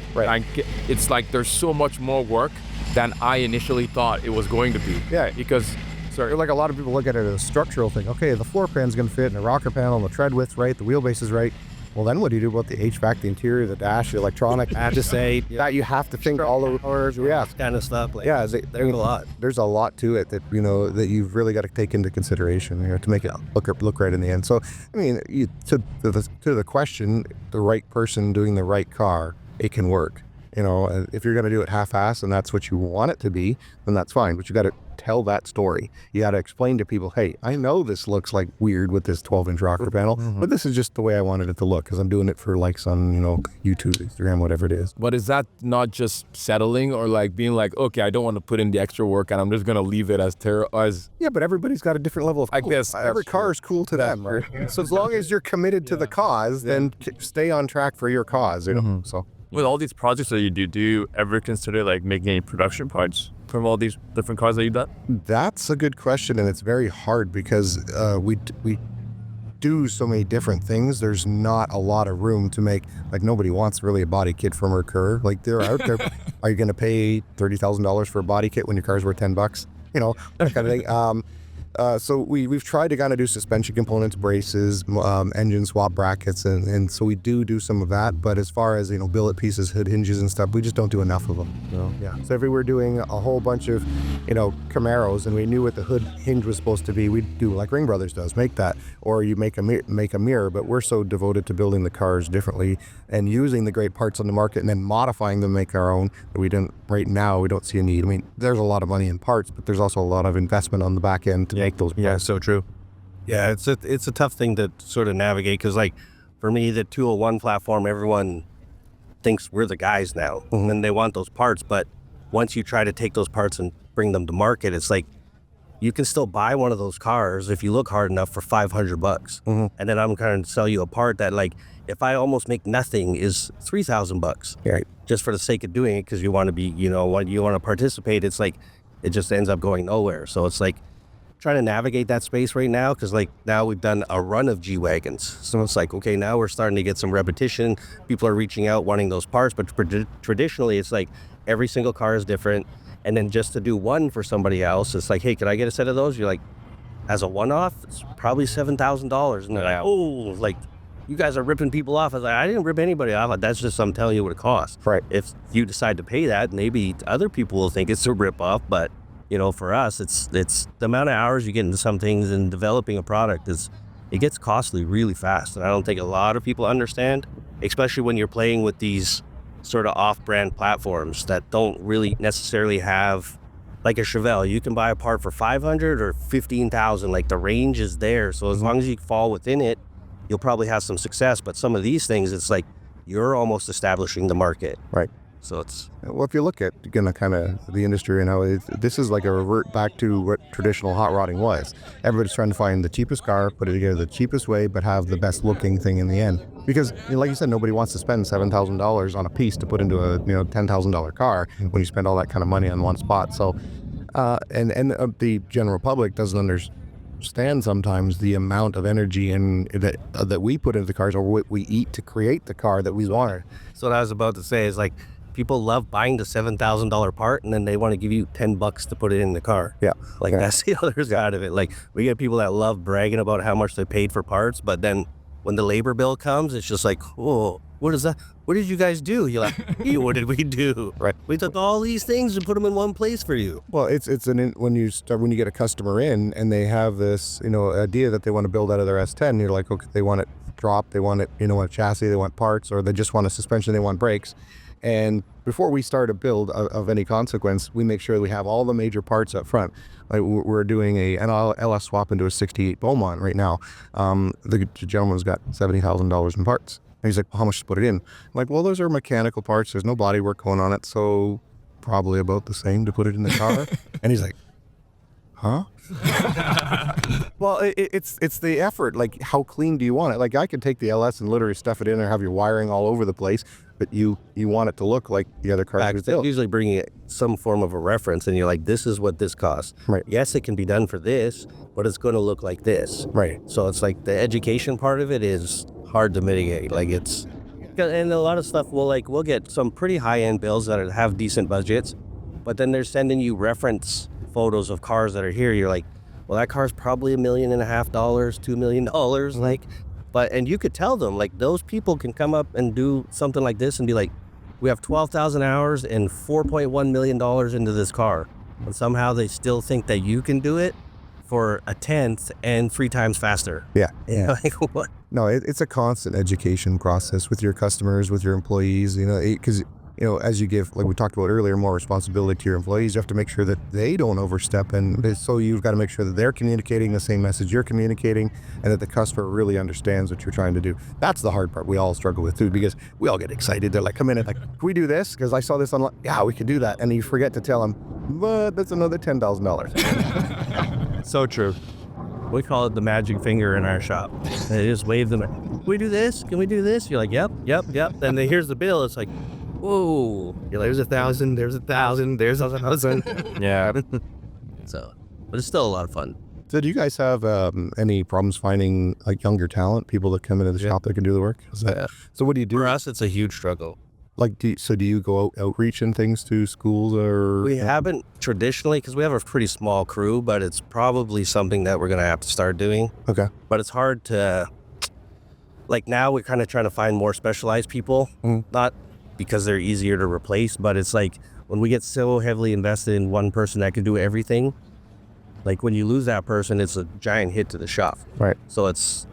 it's like there's so much more work than I initially thought it was going to be. Yeah, because. Sorry. Like a lot of people look at it as a structural thing. Okay, the floor pan's going to fit, and the rocker panel, and the tread width's right, the wheelbase is right. Well, then what do you do about the HVAC, the interior, the dash, the electronic? I have to say that you have to think all the cars, kind of stuff. There's a lot. There's a lot to it that that you've really got to take into consideration to make it look right in the end. So, I mean, to the question, the right person doing the right car, it can work. If you're going to do it half-assed and that's what you want it to be, then that's fine. But you got to tell that story. You got to explain to people, hey, I know this looks like weird with this 12-inch rocker panel, but this is just the way I wanted it to look because I'm doing it for likes on, YouTube, Instagram, whatever it is. But is that not just settling or like being like, okay, I don't want to put in the extra work and I'm just going to leave it as Yeah, but everybody's got a different level of cool. I guess every car is cool to them, right? So as long as you're committed to the cause, then stay on track for your cause, so. With all these projects that you do you ever consider like making any production parts from all these different cars that you've done? That's a good question, and it's very hard because we do so many different things. There's not a lot of room to make, like nobody wants really a body kit from Recur. Like they're out there. Are you going to pay $30,000 for a body kit when your car's worth $10? That kind of thing. So we've tried to kind of do suspension components, braces, engine swap brackets, and so we do some of that. But as far as billet pieces, hood hinges and stuff, we just don't do enough of them. So if we were doing a whole bunch of Camaros and we knew what the hood hinge was supposed to be, we'd do like Ring Brothers does, make that, or you make a mirror. But we're so devoted to building the cars differently and using the great parts on the market and then modifying them, make our own. That we don't right now. We don't see a need. I mean, there's a lot of money in parts, but there's also a lot of investment on the back end to make those parts. Yeah, so true. Yeah, it's a tough thing to sort of navigate because, like, for me, the 201 platform, everyone thinks we're the guys now, and they want those parts. But once you try to take those parts and bring them to market, it's like you can still buy one of those cars if you look hard enough for $500. And then I'm trying to sell you a part that, like, if I almost make nothing, is $3,000. Right. Just for the sake of doing it, because you want to be, you know, when you want to participate, it's like it just ends up going nowhere. So it's like trying to navigate that space right now, because like now we've done a run of G-Wagons. So it's like, okay, now we're starting to get some repetition. People are reaching out wanting those parts, but traditionally it's like every single car is different. And then just to do one for somebody else, it's like, hey, can I get a set of those? You're like, as a one-off, it's probably $7,000. And they're like, oh, like, you guys are ripping people off. I was like, I didn't rip anybody off. That's just, I'm telling you what it costs. Right. If you decide to pay that, maybe other people will think it's a rip-off, but you know, for us, it's the amount of hours you get into some things, and developing a product it gets costly really fast. And I don't think a lot of people understand, especially when you're playing with these sort of off-brand platforms that don't really necessarily have, like a Chevelle, you can buy a part for $500 or $15,000. Like, the range is there. So as long as you fall within it, you'll probably have some success. But some of these things, it's like you're almost establishing the market. Right. So it's, Well, if you look at kind of the industry and how this is like a revert back to what traditional hot rodding was. Everybody's trying to find the cheapest car, put it together the cheapest way, but have the best looking thing in the end. Because, you know, like you said, nobody wants to spend $7,000 on a piece to put into a $10,000 car when you spend all that kind of money on one spot. So, and the general public doesn't understand sometimes the amount of energy and that we put into the cars, or what we eat to create the car that we want. so what I was about to say is, like, people love buying the $7,000 part, and then they want to give you $10 to put it in the car. Yeah. Like, that's the other side of it. Like, we get people that love bragging about how much they paid for parts, but then when the labor bill comes, it's just like, oh, what is that? What did you guys do? You're like, what did we do? Right. We took all these things and put them in one place for you. Well, when you get a customer in and they have this, idea that they want to build out of their S10, you're like, okay, they want it dropped, they want it, a chassis, they want parts, or they just want a suspension, they want brakes. And before we start a build of any consequence, we make sure that we have all the major parts up front. Like, we're doing an LS swap into a 68 Beaumont right now. The gentleman's got $70,000 in parts. And he's like, well, how much to put it in? I'm like, well, those are mechanical parts. There's no body work going on it, so probably about the same to put it in the car. And he's like, huh? Well, it's the effort. Like, how clean do you want it? Like, I could take the LS and literally stuff it in and have your wiring all over the place, but you want it to look like the other cars are built. Usually bringing some form of a reference, and you're like, this is what this costs. Right. Yes, it can be done for this, but it's going to look like this. Right. So it's like the education part of it is hard to mitigate. Like, it's, and a lot of stuff, we'll get some pretty high-end bills that have decent budgets, but then they're sending you reference photos of cars that are here. You're like, well, that car's probably $1.5 million, $2 million. Like, and you could tell them, like, those people can come up and do something like this and be like, we have 12,000 hours and $4.1 million into this car. And somehow they still think that you can do it for a tenth and 3 times faster. Yeah. Like, what? No, it's a constant education process with your customers, with your employees, because, as you give, like we talked about earlier, more responsibility to your employees, you have to make sure that they don't overstep. And so you've got to make sure that they're communicating the same message you're communicating, and that the customer really understands what you're trying to do. That's the hard part we all struggle with too, because we all get excited. They're like, come in and like, can we do this? Because I saw this online. Yeah, we can do that. And you forget to tell them, but that's another $10,000. So true. We call it the magic finger in our shop. They just wave them. Can we do this? Can we do this? You're like, yep. Then here's the bill. It's like, whoa. You're like, there's 1,000, there's 1,000, there's 1,000. Yeah. So, but it's still a lot of fun. So do you guys have any problems finding like younger talent, people that come into the shop that can do the work? So what do you do? For us, it's a huge struggle. Like, do you go outreach and things to schools, or? We haven't traditionally, because we have a pretty small crew, but it's probably something that we're going to have to start doing. Okay. But it's hard to, like, now we're kind of trying to find more specialized people, not because they're easier to replace, but it's like when we get so heavily invested in one person that can do everything, like when you lose that person, it's a giant hit to the shop. Right. So it's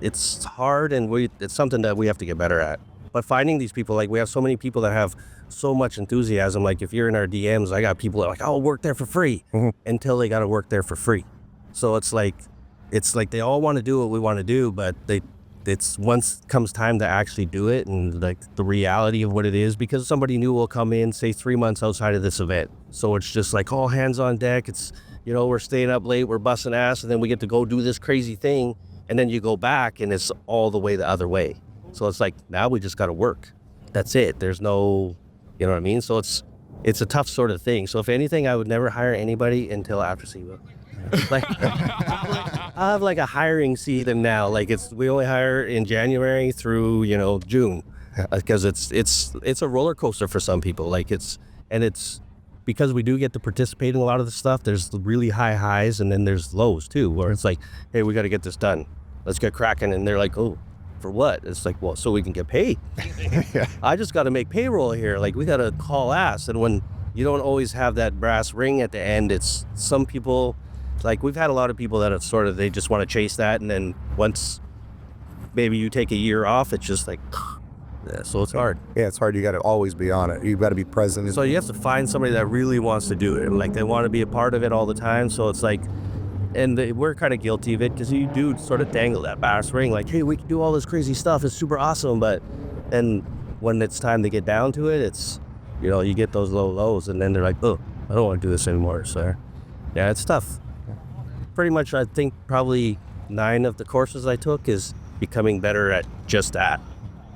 hard, and it's something that we have to get better at. But finding these people, like, we have so many people that have so much enthusiasm. Like, if you're in our DMs, I got people that are like, I'll work there for free, until they got to work there for free. So it's like they all want to do what we want to do, but it's once comes time to actually do it, and like the reality of what it is, because somebody new will come in, say 3 months outside of this event. So it's just like all hands on deck. It's, you know, we're staying up late, we're busting ass, and then we get to go do this crazy thing, and then you go back and it's all the way the other way. So it's like, now we just got to work. That's it. There's no, you know what I mean? So it's a tough sort of thing. So if anything, I would never hire anybody until after SEMA. Like, I have like a hiring season now. Like we only hire in January through, you know, June, because it's a roller coaster for some people. Like it's because we do get to participate in a lot of the stuff. There's really high highs and then there's lows too, where it's like, hey, we got to get this done. Let's get cracking. And they're like, oh, for what? It's like, well, so we can get paid. I just got to make payroll here. Like we got to call ass. And when you don't always have that brass ring at the end, it's some people, like we've had a lot of people that have sort of, they just want to chase that. And then once maybe you take a year off, it's just like, yeah, so it's hard. Yeah, it's hard. You got to always be on it. You got to be present. So you have to find somebody that really wants to do it. Like they want to be a part of it all the time. So it's like, and we're kind of guilty of it because you do sort of dangle that brass ring. Like, hey, we can do all this crazy stuff. It's super awesome. But and when it's time to get down to it, it's, you know, you get those low lows and then they're like, oh, I don't want to do this anymore. So yeah, it's tough. Pretty much, I think probably 9 of the courses I took is becoming better at just that.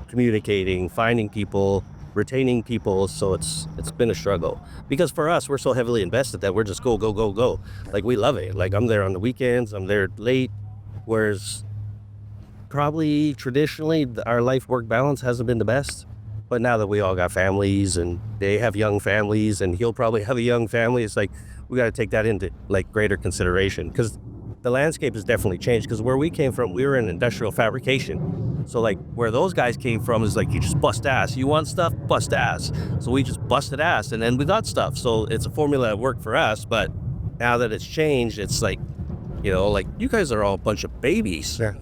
Communicating, finding people, retaining people. So it's been a struggle because for us, we're so heavily invested that we're just go. Like we love it. Like I'm there on the weekends, I'm there late. Whereas probably traditionally our life work balance hasn't been the best. But now that we all got families and they have young families and he'll probably have a young family, it's like we got to take that into like greater consideration because the landscape has definitely changed. Because where we came from, we were in industrial fabrication. So like where those guys came from is like, you just bust ass. You want stuff, bust ass. So we just busted ass and then we got stuff. So it's a formula that worked for us. But now that it's changed, it's like, you know, like you guys are all a bunch of babies. Yeah.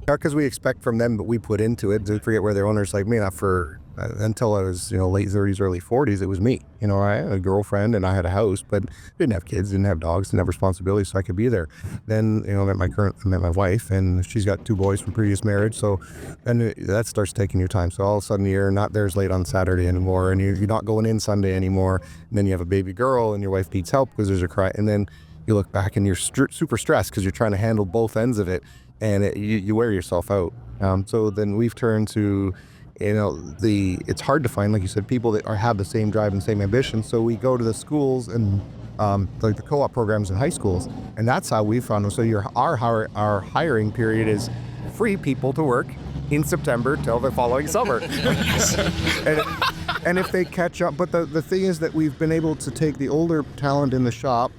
Because we expect from them, but we put into it. To forget where their owners like me. Not for until I was, you know, late 30s, early 40s. It was me. You know, I had a girlfriend and I had a house, but didn't have kids, didn't have dogs, didn't have responsibilities, so I could be there. Then, you know, I met my wife, and she's got 2 boys from previous marriage. So, and that starts taking your time. So all of a sudden you're not there as late on Saturday anymore, and you're not going in Sunday anymore. And then you have a baby girl, and your wife needs help because there's a cry. And then you look back and you're super stressed because you're trying to handle both ends of it. And you wear yourself out. So then we've turned to, you know, it's hard to find, like you said, people that have the same drive and same ambition. So we go to the schools and like the co-op programs in high schools, and that's how we found them. So our hiring period is free people to work in September till the following summer. and if they catch up, but the thing is that we've been able to take the older talent in the shop,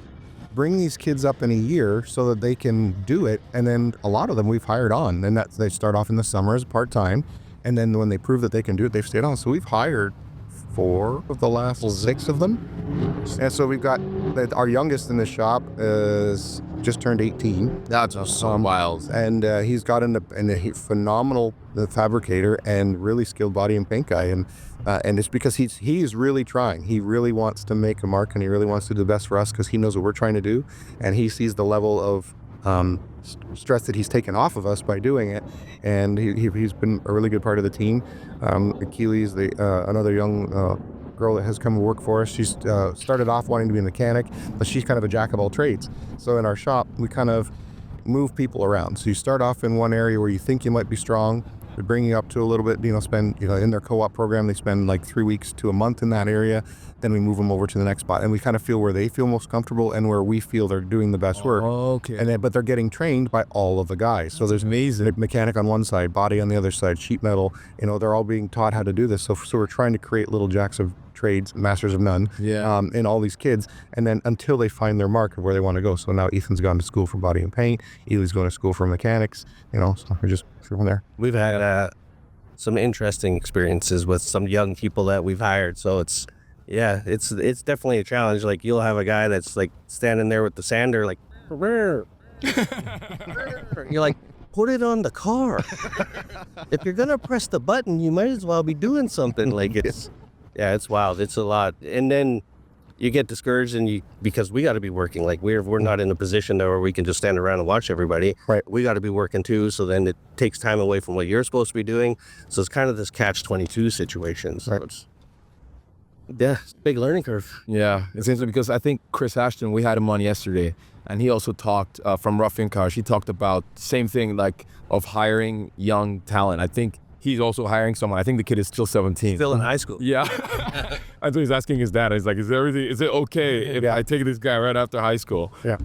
bring these kids up in a year so that they can do it, and then a lot of them we've hired on, and that they start off in the summer as part-time, and then when they prove that they can do it, they've stayed on. So we've hired 4 of the last 6 of them, and so we've got our youngest in the shop is just turned 18. That's so wild. And he's got a phenomenal fabricator and really skilled body and paint guy, and it's because he's really trying. He really wants to make a mark, and he really wants to do the best for us because he knows what we're trying to do, and he sees the level of stress that he's taken off of us by doing it, and he's been a really good part of the team. Keely's another young girl that has come to work for us. She's started off wanting to be a mechanic, but she's kind of a jack of all trades. So in our shop, we kind of move people around. So you start off in one area where you think you might be strong. We bring you up to a little bit, spend, in their co-op program, they spend like 3 weeks to a month in that area. Then we move them over to the next spot, and we kind of feel where they feel most comfortable and where we feel they're doing the best work. Okay. But they're getting trained by all of the guys. So there's amazing mechanic on one side, body on the other side, sheet metal. They're all being taught how to do this. So we're trying to create little jacks of trades, masters of none, in all these kids, and then until they find their mark of where they want to go. So now Ethan's gone to school for body and paint. Ely's going to school for mechanics. So we're just from there. We've had some interesting experiences with some young people that we've hired. So it's definitely a challenge. Like you'll have a guy that's like standing there with the sander, like, you're like, put it on the car. If you're gonna press the button, you might as well be doing something. Like it's wild. It's a lot. And then you get discouraged, and because we got to be working. Like we're not in a position where we can just stand around and watch everybody. Right. We got to be working too. So then it takes time away from what you're supposed to be doing. So it's kind of this catch-22 situation. So right. it's Yeah, it's a big learning curve. Yeah, it's interesting because I think Chris Ashton, we had him on yesterday, and he also talked from Ruffian Cars. He talked about same thing, like of hiring young talent. I think he's also hiring someone. I think the kid is still 17. Still in high school. Yeah. I thought he's asking his dad. He's like, is it okay if I take this guy right after high school? Yeah.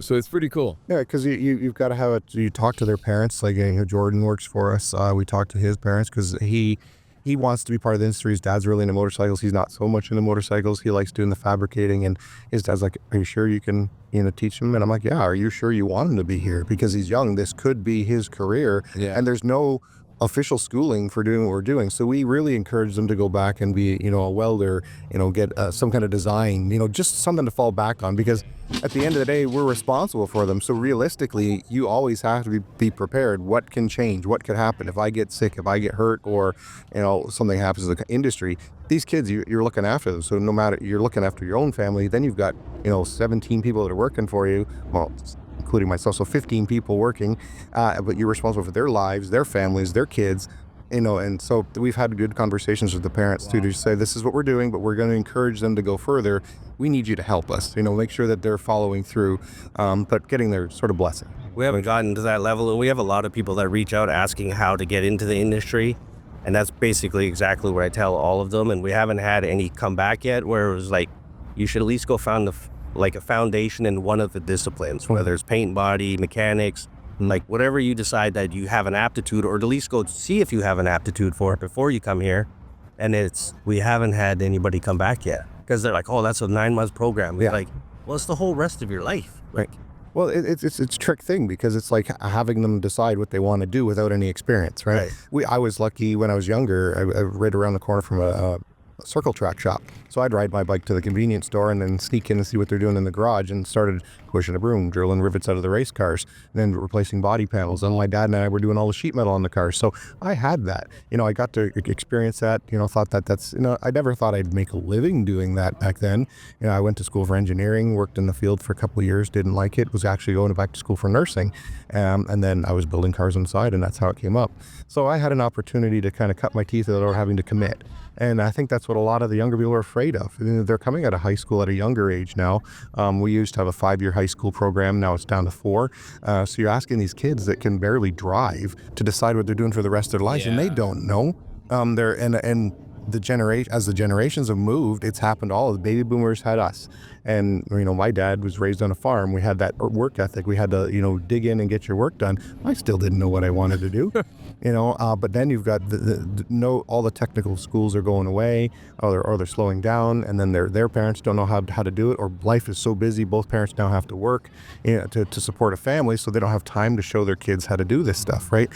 So it's pretty cool. Yeah, because you've got to have it. You talk to their parents. Like Jordan works for us. We talk to his parents because he wants to be part of the industry. His dad's really into motorcycles. He's not so much into motorcycles. He likes doing the fabricating. And his dad's like, "Are you sure you can teach him?" And I'm like, "Yeah. Are you sure you want him to be here? Because he's young. This could be his career. Yeah. And there's no official schooling for doing what we're doing. So we really encourage them to go back and be, a welder, get some kind of design, just something to fall back on, because at the end of the day, we're responsible for them. So realistically, you always have to be prepared. What can change? What could happen if I get sick, if I get hurt, or, something happens to the industry? These kids, you're looking after them. So no matter, you're looking after your own family, then you've got, 17 people that are working for you. Well, including myself, so 15 people working, but you're responsible for their lives, their families, their kids, and so we've had good conversations with the parents too, to say, this is what we're doing, but we're going to encourage them to go further. We need you to help us, make sure that they're following through, but getting their sort of blessing. We haven't gotten to that level, and we have a lot of people that reach out asking how to get into the industry, and that's basically exactly what I tell all of them. And we haven't had any come back yet where it was like, you should at least go found a foundation in one of the disciplines, whether it's paint, body, mechanics, like whatever you decide that you have an aptitude, or at least go see if you have an aptitude for it before you come here. And we haven't had anybody come back yet, because they're like, oh, that's a 9-month program. We're like, well, it's the whole rest of your life. Right. Well, it's a trick thing, because it's like having them decide what they want to do without any experience, right? I was lucky when I was younger. I right around the corner from a circle track shop. So I'd ride my bike to the convenience store and then sneak in and see what they're doing in the garage, and started pushing a broom, drilling rivets out of the race cars, and then replacing body panels. And my dad and I were doing all the sheet metal on the cars. So I had that, I got to experience that, thought that's, I never thought I'd make a living doing that back then. I went to school for engineering, worked in the field for a couple of years, didn't like it, was actually going back to school for nursing. And then I was building cars on the side, and that's how it came up. So I had an opportunity to kind of cut my teeth without having to commit. And I think that's what a lot of the younger people are afraid of. They're coming out of high school at a younger age now. We used to have a 5-year high school program. Now it's down to 4. So you're asking these kids that can barely drive to decide what they're doing for the rest of their lives, and they don't know. As the generations have moved, it's happened. All the baby boomers had us, and my dad was raised on a farm. We had that work ethic. We had to dig in and get your work done. I still didn't know what I wanted to do. But then you've got all the technical schools are going away, or they're slowing down, and then their parents don't know how to do it, or life is so busy, both parents now have to work to support a family, so they don't have time to show their kids how to do this stuff, right?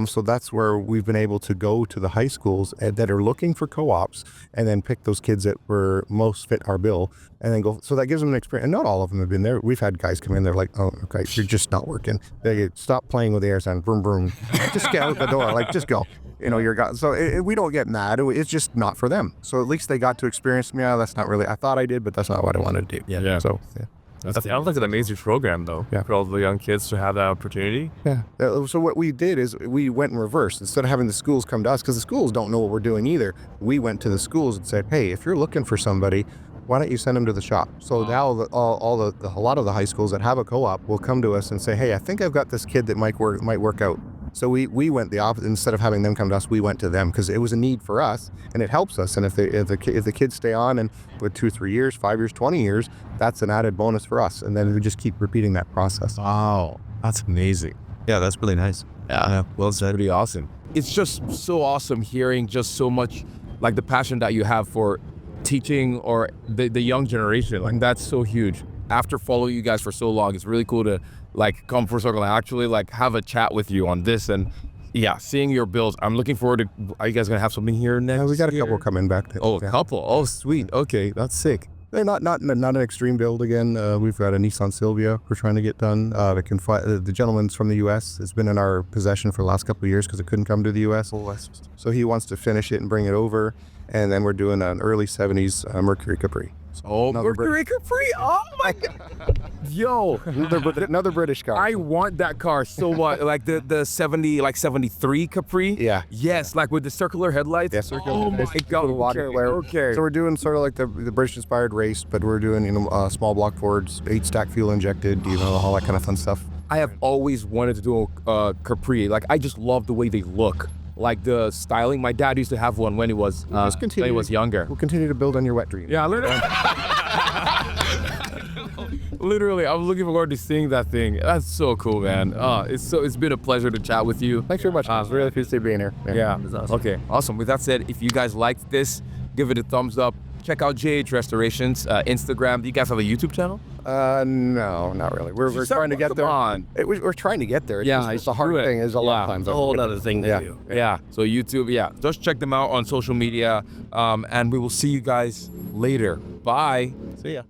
So that's where we've been able to go to the high schools that are looking for co-ops, and then pick those kids that were most fit our bill, and then go. So that gives them an experience. And not all of them have been there. We've had guys come in, they're like, oh, okay, you're just not working. They stop playing with the air sound, vroom, vroom. Just get out the door, just go. You're gone. So we don't get mad. It's just not for them. So at least they got to experience, that's not really, I thought I did, but that's not what I wanted to do. Yeah. So, yeah. That sounds like an amazing program, though, for all the young kids to have that opportunity. Yeah. So what we did is we went in reverse. Instead of having the schools come to us, because the schools don't know what we're doing either, we went to the schools and said, hey, if you're looking for somebody, why don't you send them to the shop? So now a lot of the high schools that have a co-op will come to us and say, hey, I think I've got this kid that might work out. So we went the opposite. Instead of having them come to us, we went to them, because it was a need for us, and it helps us. And if the kids stay on, and with 2, 3 years, 5 years, 20 years, that's an added bonus for us. And then we just keep repeating that process. Wow, that's amazing. Yeah, that's really nice. Yeah, well said. Pretty awesome. It's just so awesome hearing just so much, like the passion that you have for teaching or the young generation. Like, that's so huge. After following you guys for so long, it's really cool to come full circle and actually have a chat with you on this, and seeing your builds. I'm looking forward to. Are you guys gonna have something here next? Yeah, we got a couple coming back. A couple. Oh, sweet. Okay, that's sick. They're not an extreme build again. We've got a Nissan Silvia we're trying to get done. The gentleman's from the U.S. It's been in our possession for the last couple of years because it couldn't come to the U.S. So he wants to finish it and bring it over. And then we're doing an early 70s Mercury Capri. Oh, Another Mercury Capri. Oh my god. Yo, Another British car. I want that car so much. Like the 73 Capri. Yeah. Yes, like with the circular headlights. Yes, sir. Oh my god. Water Okay. flare. Okay. So we're doing sort of like the British inspired race, but we're doing small block Fords, 8-stack fuel injected, all that kind of fun stuff. I have always wanted to do a Capri. Like I just love the way they look. Like the styling. My dad used to have one when he was when he was younger. We'll continue to build on your wet dreams. Yeah, literally. Literally, I'm looking forward to seeing that thing. That's so cool, man. It's been a pleasure to chat with you. Thanks very much. It's really appreciate being here. Yeah. Okay. Awesome. With that said, if you guys liked this, give it a thumbs up. Check out JH Restorations Instagram. Do you guys have a YouTube channel? No, not really. We're trying to get there. Come on. We're trying to get there. Yeah, It's a hard screw it. thing. It's a lot of times. It's a whole other thing to Yeah. do. Yeah. So YouTube, yeah. Just check them out on social media. And we will see you guys later. Bye. See ya.